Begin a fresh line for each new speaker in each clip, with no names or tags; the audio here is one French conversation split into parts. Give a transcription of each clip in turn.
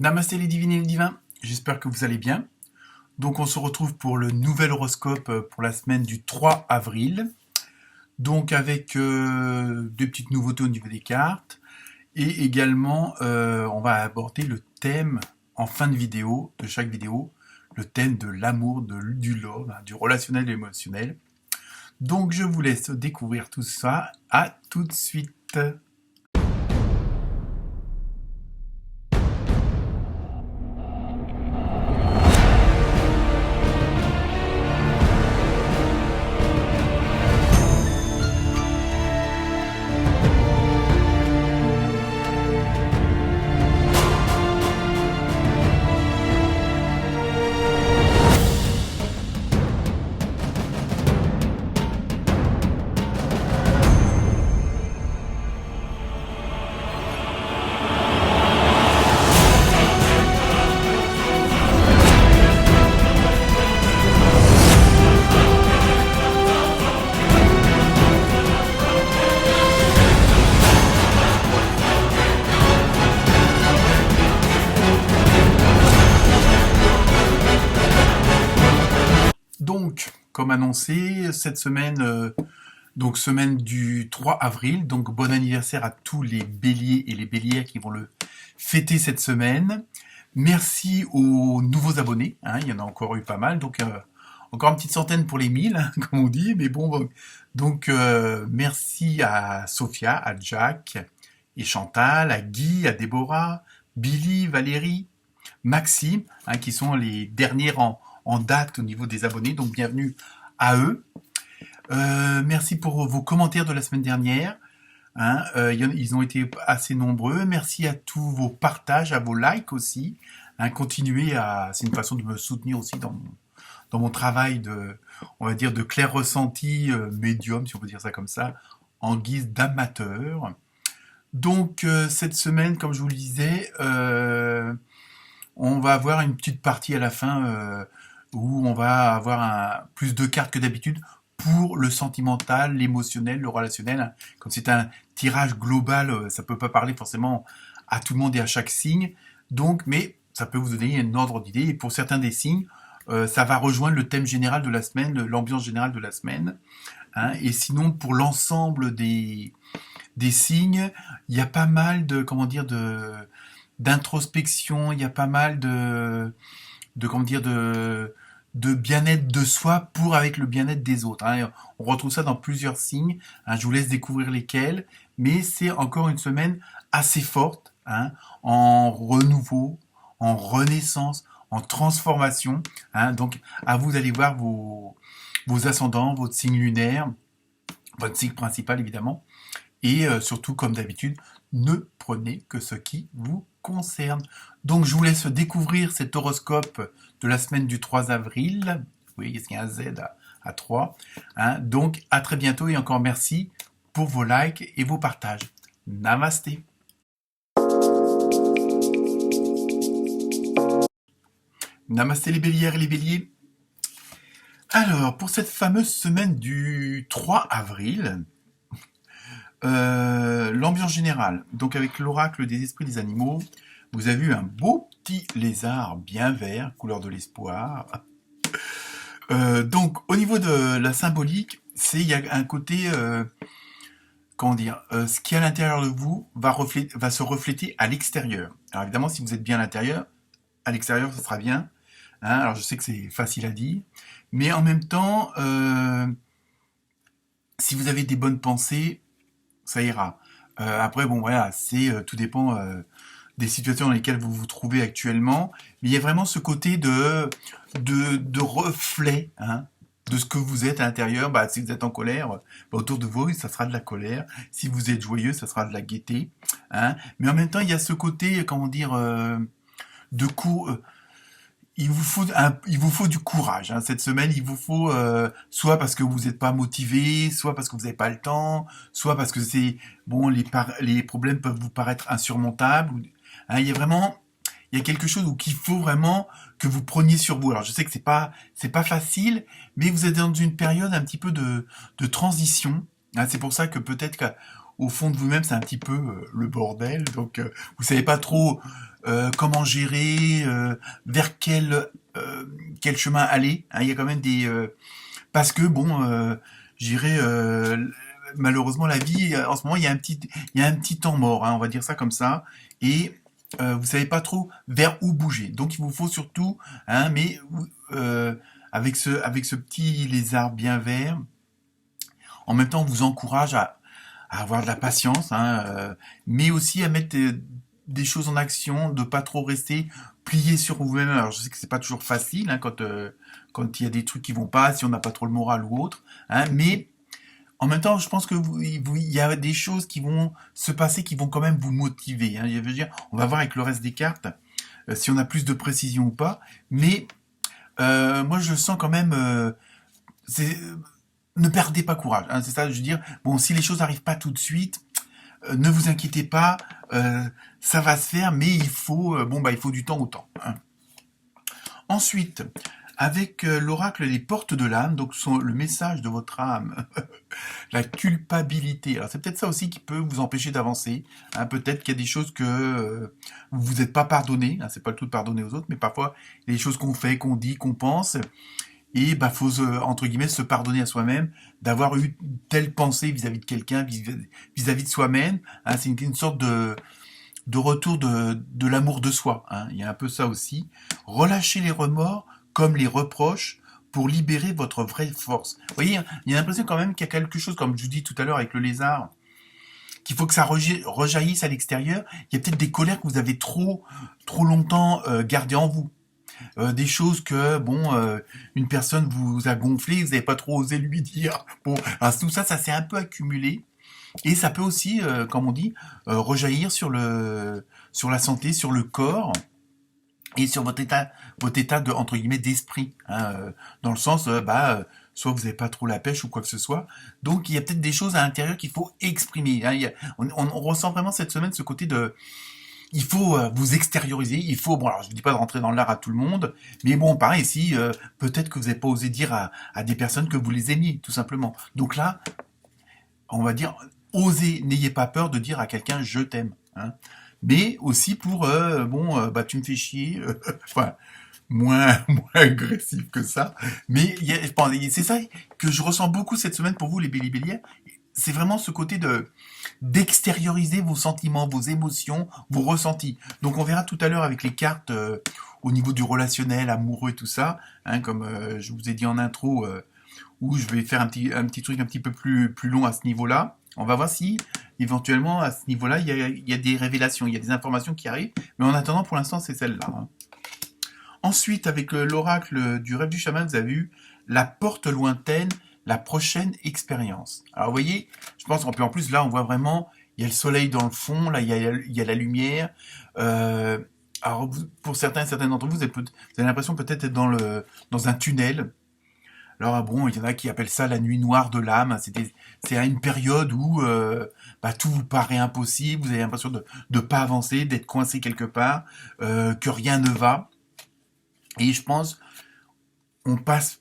Namasté les divines et les divins, j'espère que vous allez bien. Donc on se retrouve pour le nouvel horoscope pour la semaine du 3 avril. Donc avec deux petites nouveautés au niveau des cartes. Et également, on va aborder le thème en fin de vidéo, de chaque vidéo, le thème de l'amour, du love, du relationnel et émotionnel. Donc je vous laisse découvrir tout ça. À tout de suite. Donc, comme annoncé, cette semaine, donc semaine du 3 avril, donc bon anniversaire à tous les béliers et les bélières qui vont le fêter cette semaine. Merci aux nouveaux abonnés, il y en a encore eu pas mal, donc encore une petite centaine pour les 1000, comme on dit, mais bon, donc merci à Sophia, à Jack et Chantal, à Guy, à Déborah, Billy, Valérie, Maxime, qui sont les derniers en date au niveau des abonnés, donc bienvenue à eux. Merci pour vos commentaires de la semaine dernière. Ils ont été assez nombreux. Merci à tous vos partages, à vos likes aussi. Continuez c'est une façon de me soutenir aussi dans mon travail on va dire, de clair ressenti médium, si on peut dire ça comme ça, en guise d'amateur. Donc cette semaine, comme je vous le disais, on va avoir une petite partie à la fin où on va avoir plus de cartes que d'habitude pour le sentimental, l'émotionnel, le relationnel. Comme c'est un tirage global, ça peut pas parler forcément à tout le monde et à chaque signe. Donc, mais ça peut vous donner un ordre d'idée. Et pour certains des signes, ça va rejoindre le thème général de la semaine, l'ambiance générale de la semaine. Et sinon, pour l'ensemble des signes, il y a pas mal d'introspection, il y a pas mal de bien-être de soi avec le bien-être des autres. On retrouve ça dans plusieurs signes. Je vous laisse découvrir lesquels, mais c'est encore une semaine assez forte, en renouveau, en renaissance, en transformation. Donc, à vous d'aller voir vos ascendants, votre signe lunaire, votre signe principal évidemment, et surtout, comme d'habitude, ne prenez que ce qui vous concerne. Donc, je vous laisse découvrir cet horoscope de la semaine du 3 avril. Oui, il y a un Z à 3. Donc, à très bientôt et encore merci pour vos likes et vos partages. Namasté. Namasté les bélières et les béliers. Alors, pour cette fameuse semaine du 3 avril, l'ambiance générale, donc avec l'oracle des esprits des animaux, vous avez eu un beau petit lézard bien vert, couleur de l'espoir. Donc au niveau de la symbolique, il y a un côté, ce qui est à l'intérieur de vous va se refléter à l'extérieur. Alors évidemment, si vous êtes bien à l'intérieur, à l'extérieur, ce sera bien. Alors je sais que c'est facile à dire, mais en même temps, si vous avez des bonnes pensées, ça ira. Après, bon, voilà, tout dépend des situations dans lesquelles vous vous trouvez actuellement, mais il y a vraiment ce côté de reflet, de ce que vous êtes à l'intérieur. Si vous êtes en colère, autour de vous, ça sera de la colère. Si vous êtes joyeux, ça sera de la gaieté. Mais en même temps, il y a ce côté, de coup. Il vous faut du courage. Cette semaine, il vous faut soit parce que vous n'êtes pas motivé, soit parce que vous n'avez pas le temps, soit parce que les problèmes peuvent vous paraître insurmontables. Il y a quelque chose qu'il faut vraiment que vous preniez sur vous. Alors je sais que c'est pas facile, mais vous êtes dans une période un petit peu de transition. C'est pour ça que peut-être qu'au fond de vous-même, c'est un petit peu le bordel. Donc vous savez pas trop comment gérer, vers quel chemin aller. Hein. Il y a quand même des parce que bon, je dirais malheureusement la vie en ce moment il y a un petit temps mort, hein, on va dire ça comme ça, et vous savez pas trop vers où bouger. Donc il vous faut surtout, hein, mais avec ce petit lézard bien vert, en même temps on vous encourage à avoir de la patience, hein, mais aussi à mettre des choses en action, de pas trop rester plié sur vous-même. Alors je sais que c'est pas toujours facile, hein, quand il y a des trucs qui vont pas, si on n'a pas trop le moral ou autre, hein, mais en même temps, je pense que il y a des choses qui vont se passer, qui vont quand même vous motiver. Hein. Je veux dire, on va voir avec le reste des cartes si on a plus de précision ou pas. Mais moi, je sens quand même, ne perdez pas courage. Hein, c'est ça, je veux dire. Bon, si les choses n'arrivent pas tout de suite, ne vous inquiétez pas, ça va se faire, mais il faut du temps au temps. Hein. Ensuite, avec l'oracle des portes de l'âme, donc le message de votre âme, la culpabilité. Alors c'est peut-être ça aussi qui peut vous empêcher d'avancer. Hein. Peut-être qu'il y a des choses que vous n'êtes pas pardonné. Hein. C'est pas le tout de pardonner aux autres, mais parfois il y a des choses qu'on fait, qu'on dit, qu'on pense, et bah faut entre guillemets se pardonner à soi-même d'avoir eu telle pensée vis-à-vis de quelqu'un, vis-à-vis de soi-même. Hein. C'est une sorte de retour de l'amour de soi. Hein. Il y a un peu ça aussi. Relâchez les remords comme les reproches pour libérer votre vraie force. Vous voyez, il y a l'impression quand même qu'il y a quelque chose, comme je vous dis tout à l'heure avec le lézard, qu'il faut que ça rejaillisse à l'extérieur. Il y a peut-être des colères que vous avez trop longtemps gardées en vous. Des choses que, bon, une personne vous a gonflé, vous n'avez pas trop osé lui dire. Bon, alors tout ça, ça s'est un peu accumulé. Et ça peut aussi, comme on dit, rejaillir sur la santé, sur le corps et sur votre état de entre guillemets d'esprit, hein, dans le sens, soit vous n'avez pas trop la pêche ou quoi que ce soit. Donc il y a peut-être des choses à l'intérieur qu'il faut exprimer. Hein. On ressent vraiment cette semaine ce côté de, il faut vous extérioriser. Il faut, bon, alors je ne dis pas de rentrer dans l'art à tout le monde, mais bon, pareil, si peut-être que vous n'avez pas osé dire à des personnes que vous les aimiez, tout simplement. Donc là, on va dire, osez, n'ayez pas peur de dire à quelqu'un je t'aime. Hein. Mais aussi pour, tu me fais chier, enfin, moins agressif que ça. Mais c'est ça que je ressens beaucoup cette semaine pour vous, les béliers. C'est vraiment ce côté d'extérioriser vos sentiments, vos émotions, vos ressentis. Donc on verra tout à l'heure avec les cartes au niveau du relationnel, amoureux et tout ça, hein, comme je vous ai dit en intro, où je vais faire un petit truc un petit peu plus long à ce niveau-là. On va voir si, éventuellement, à ce niveau-là, il y a des révélations, il y a des informations qui arrivent. Mais en attendant, pour l'instant, c'est celle-là. Hein. Ensuite, avec l'oracle du rêve du chaman, vous avez eu la porte lointaine, la prochaine expérience. Alors, vous voyez, je pense qu'en plus, là, on voit vraiment, il y a le soleil dans le fond, là, il y a la lumière. Alors, pour certains et certaines d'entre vous, vous avez l'impression peut-être d'être dans un tunnel. Alors bon, il y en a qui appellent ça la nuit noire de l'âme. C'est à une période où tout vous paraît impossible, vous avez l'impression de ne pas avancer, d'être coincé quelque part, que rien ne va. Et je pense, on passe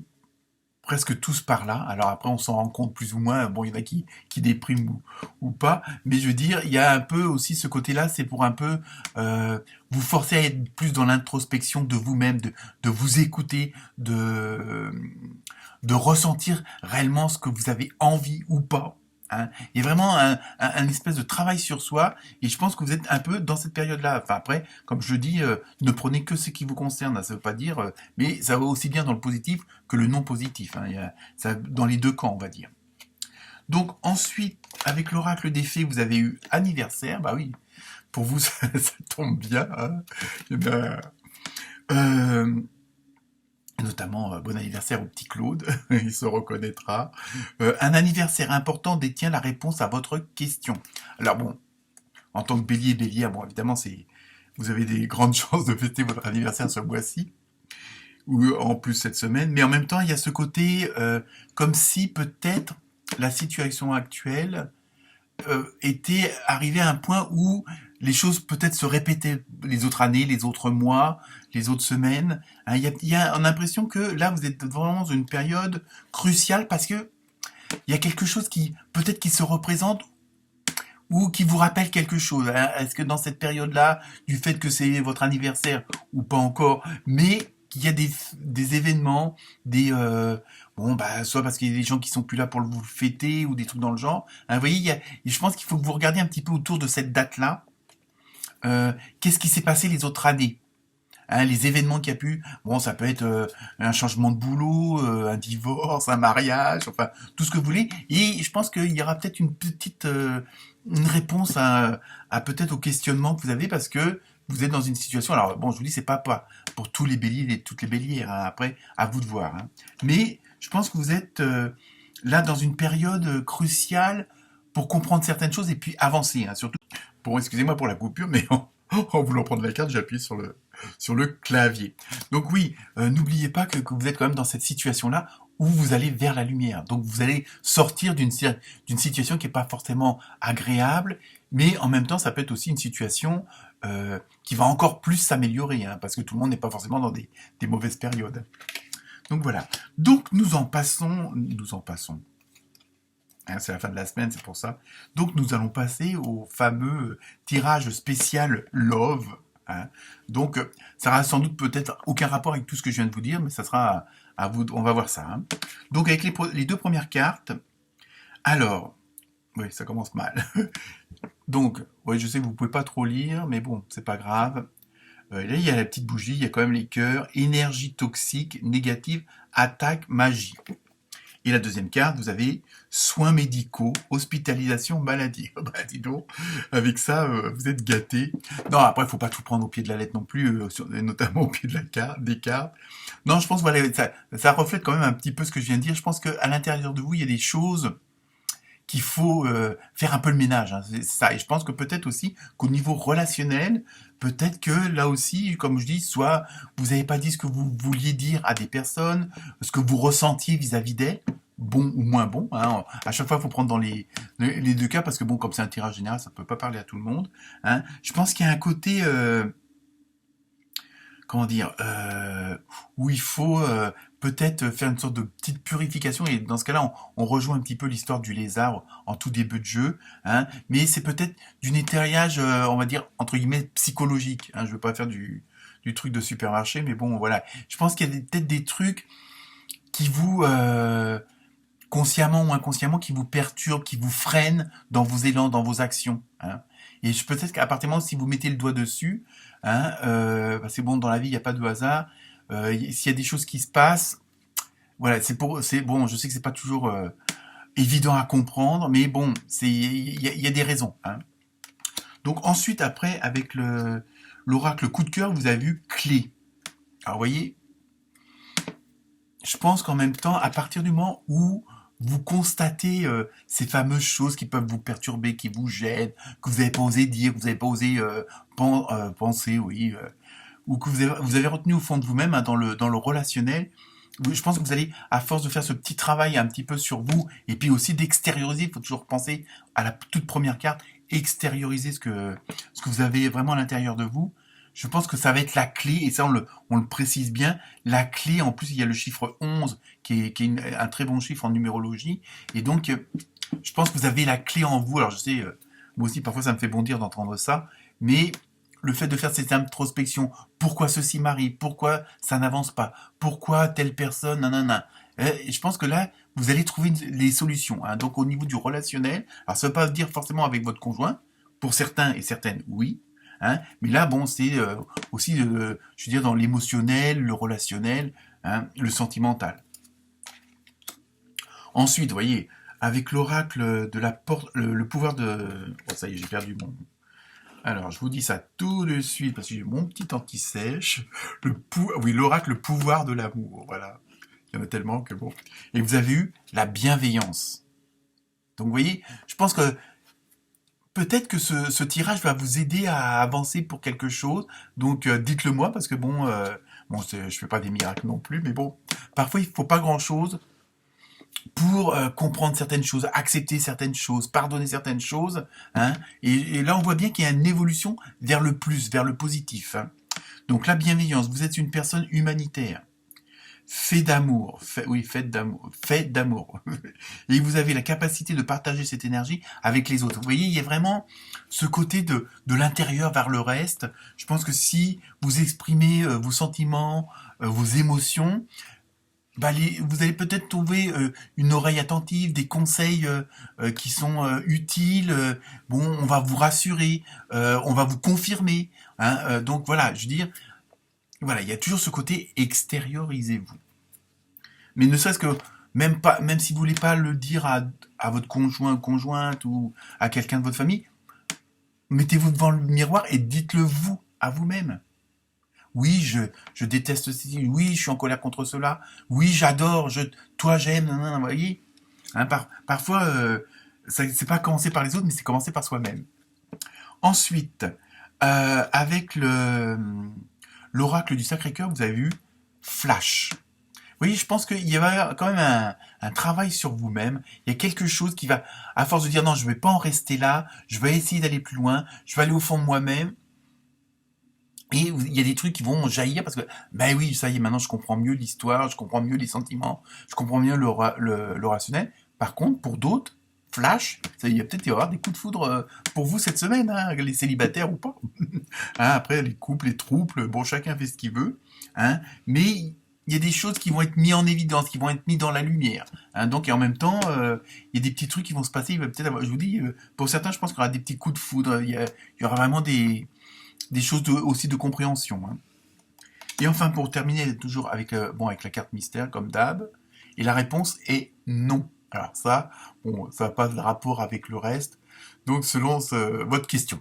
presque tous par là. Alors après, on s'en rend compte plus ou moins. Bon, il y en a qui dépriment ou pas. Mais je veux dire, il y a un peu aussi ce côté-là, c'est pour un peu vous forcer à être plus dans l'introspection de vous-même, de vous écouter, de ressentir réellement ce que vous avez envie ou pas. Hein. Il y a vraiment un espèce de travail sur soi, et je pense que vous êtes un peu dans cette période-là. Enfin après, comme je dis, ne prenez que ce qui vous concerne. Hein. Ça veut pas dire, mais ça va aussi bien dans le positif que le non positif. Hein. Ça dans les deux camps, on va dire. Donc ensuite, avec l'oracle des fées, vous avez eu anniversaire. Bah oui, pour vous ça tombe bien. Hein. Et ben, notamment bon anniversaire au petit Claude, il se reconnaîtra. Un anniversaire important détient la réponse à votre question. Alors bon, en tant que bélière, bon évidemment vous avez des grandes chances de fêter votre anniversaire ce mois-ci, ou en plus cette semaine, mais en même temps il y a ce côté comme si peut-être la situation actuelle était arrivée à un point où les choses peut-être se répétaient les autres années, les autres mois, les autres semaines. Hein, il y a l'impression que là, vous êtes vraiment dans une période cruciale parce que il y a quelque chose qui, peut-être qui se représente ou qui vous rappelle quelque chose. Hein. Est-ce que dans cette période-là, du fait que c'est votre anniversaire ou pas encore, mais qu'il y a des événements, bon bah soit parce qu'il y a des gens qui sont plus là pour vous fêter ou des trucs dans le genre. Hein, vous voyez, je pense qu'il faut que vous regardiez un petit peu autour de cette date-là. Qu'est-ce qui s'est passé les autres années? Hein, les événements qu'il y a pu, bon, ça peut être un changement de boulot, un divorce, un mariage, enfin tout ce que vous voulez. Et je pense qu'il y aura peut-être une petite une réponse à peut-être au questionnement que vous avez parce que vous êtes dans une situation. Alors bon, je vous dis, c'est pas pour tous les béliers et toutes les bélières. Hein, après, à vous de voir. Hein. Mais je pense que vous êtes là dans une période cruciale pour comprendre certaines choses et puis avancer. Hein, surtout. Bon, excusez-moi pour la coupure, mais en voulant prendre la carte, j'ai appuyé sur le clavier. Donc oui, n'oubliez pas que vous êtes quand même dans cette situation-là où vous allez vers la lumière. Donc vous allez sortir d'une situation qui n'est pas forcément agréable, mais en même temps, ça peut être aussi une situation qui va encore plus s'améliorer, hein, parce que tout le monde n'est pas forcément dans des mauvaises périodes. Donc voilà. Donc nous en passons. Hein, c'est la fin de la semaine, c'est pour ça. Donc nous allons passer au fameux tirage spécial Love. Hein. Donc ça aura sans doute peut-être aucun rapport avec tout ce que je viens de vous dire, mais ça sera à vous. On va voir ça. Hein. Donc avec les deux premières cartes. Alors, oui, ça commence mal. Donc, oui, je sais que vous pouvez pas trop lire, mais bon, c'est pas grave. Là, il y a la petite bougie, il y a quand même les cœurs, énergie toxique, négative, attaque, magie. Et la deuxième carte, vous avez soins médicaux, hospitalisation, maladie. Bah dis donc, avec ça, vous êtes gâtés. Non, après, il faut pas tout prendre au pied de la lettre non plus, notamment au pied de la carte, des cartes. Non, je pense voilà, ça reflète quand même un petit peu ce que je viens de dire. Je pense qu'à l'intérieur de vous, il y a des choses qu'il faut faire un peu le ménage. Hein, c'est ça. Et je pense que peut-être aussi qu'au niveau relationnel, peut-être que là aussi, comme je dis, soit vous n'avez pas dit ce que vous vouliez dire à des personnes, ce que vous ressentiez vis-à-vis d'elles, bon ou moins bon. Hein. À chaque fois, il faut prendre dans les deux cas, parce que bon, comme c'est un tirage général, ça ne peut pas parler à tout le monde. Hein. Je pense qu'il y a un côté... comment dire, où il faut peut-être faire une sorte de petite purification. Et dans ce cas-là, on rejoint un petit peu l'histoire du lézard en tout début de jeu. Hein, mais c'est peut-être du nettoyage, on va dire, entre guillemets, psychologique. Hein, je ne veux pas faire du truc de supermarché, mais bon, voilà. Je pense qu'il y a peut-être des trucs qui vous... consciemment ou inconsciemment, qui vous perturbent, qui vous freinent dans vos élans, dans vos actions. Hein. Et peut-être qu'à partir du moment où si vous mettez le doigt dessus, hein, c'est bon, dans la vie, il n'y a pas de hasard. S'il y a des choses qui se passent, voilà, c'est bon. Je sais que c'est pas toujours évident à comprendre, mais bon, il y a des raisons. Hein. Donc ensuite, après, avec l'oracle coup de cœur, vous avez vu clé. Alors, vous voyez, je pense qu'en même temps, à partir du moment où vous constatez ces fameuses choses qui peuvent vous perturber, qui vous gênent, que vous n'avez pas osé dire, que vous n'avez pas osé penser, oui, ou que vous avez retenu au fond de vous-même, hein, dans le relationnel. Je pense que vous allez, à force de faire ce petit travail un petit peu sur vous, et puis aussi d'extérioriser, il faut toujours penser à la toute première carte, extérioriser ce que vous avez vraiment à l'intérieur de vous. Je pense que ça va être la clé, et ça on le précise bien, la clé, en plus il y a le chiffre 11, qui est un très bon chiffre en numérologie, et donc je pense que vous avez la clé en vous. Alors je sais, moi aussi parfois ça me fait bondir d'entendre ça, mais le fait de faire cette introspection, pourquoi ceci m'arrive, pourquoi ça n'avance pas, pourquoi telle personne, nanana, et je pense que là, vous allez trouver les solutions. Hein. Donc au niveau du relationnel, alors ça ne veut pas dire forcément avec votre conjoint, pour certains et certaines, oui, hein, mais là, bon, c'est aussi, je veux dire, dans l'émotionnel, le relationnel, hein, le sentimental. Ensuite, vous voyez, avec l'oracle de la porte, le pouvoir de... Oh, ça y est, j'ai perdu mon... Alors, je vous dis ça tout de suite, parce que j'ai mon petit anti-sèche. Oui, l'oracle, le pouvoir de l'amour, voilà. Il y en a tellement que bon... Et vous avez eu la bienveillance. Donc, vous voyez, je pense que peut-être que ce tirage va vous aider à avancer pour quelque chose. Donc, dites-le moi, parce que bon, je fais pas des miracles non plus, mais bon, parfois, il faut pas grand-chose pour comprendre certaines choses, accepter certaines choses, pardonner certaines choses. Hein, et là, on voit bien qu'il y a une évolution vers le plus, vers le positif. Hein. Donc, la bienveillance, vous êtes une personne humanitaire. fait d'amour, oui, fête d'amour. Et vous avez la capacité de partager cette énergie avec les autres. Vous voyez, il y a vraiment ce côté de l'intérieur vers le reste. Je pense que si vous exprimez vos sentiments, vos émotions, bah, vous allez peut-être trouver une oreille attentive, des conseils qui sont utiles. Bon, on va vous rassurer, on va vous confirmer, hein. Donc voilà, je veux dire, voilà, il y a toujours ce côté extériorisez-vous. Mais ne serait-ce que même pas, même si vous voulez pas le dire à votre conjoint, conjointe ou à quelqu'un de votre famille, mettez-vous devant le miroir et dites-le vous à vous-même. Oui, je déteste ceci. Oui, je suis en colère contre cela. Oui, j'adore. Toi, j'aime. Vous voyez, hein, parfois, c'est pas commencer par les autres, mais c'est commencer par soi-même. Ensuite, avec l'oracle du Sacré-Cœur, vous avez vu Flash. Oui, je pense qu'il y a quand même un travail sur vous-même. Il y a quelque chose qui va, à force de dire non, je ne vais pas en rester là, je vais essayer d'aller plus loin, je vais aller au fond de moi-même. Et il y a des trucs qui vont jaillir parce que, ben oui, ça y est, maintenant je comprends mieux l'histoire, je comprends mieux les sentiments, je comprends mieux le rationnel. Par contre, pour d'autres, flash, il y a peut-être y avoir des coups de foudre pour vous cette semaine, hein, les célibataires ou pas. Hein, après, les couples, les trouples, bon, chacun fait ce qu'il veut. Hein, mais il y a des choses qui vont être mises en évidence, qui vont être mises dans la lumière. Hein, donc, et en même temps, il y a des petits trucs qui vont se passer. Il va peut-être avoir, je vous dis, pour certains, je pense qu'il y aura des petits coups de foudre. Il y aura vraiment des choses aussi de compréhension. Hein. Et enfin, pour terminer, toujours avec, avec la carte mystère, comme d'hab, et la réponse est non. Alors ça, bon, ça n'a pas de rapport avec le reste, donc selon votre question.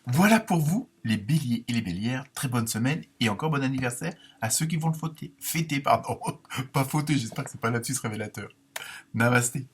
Voilà pour vous, les béliers et les bélières. Très bonne semaine et encore bon anniversaire à ceux qui vont le fêter. Fêter, pardon. Pas fauter, j'espère que c'est pas lapsus révélateur. Namasté.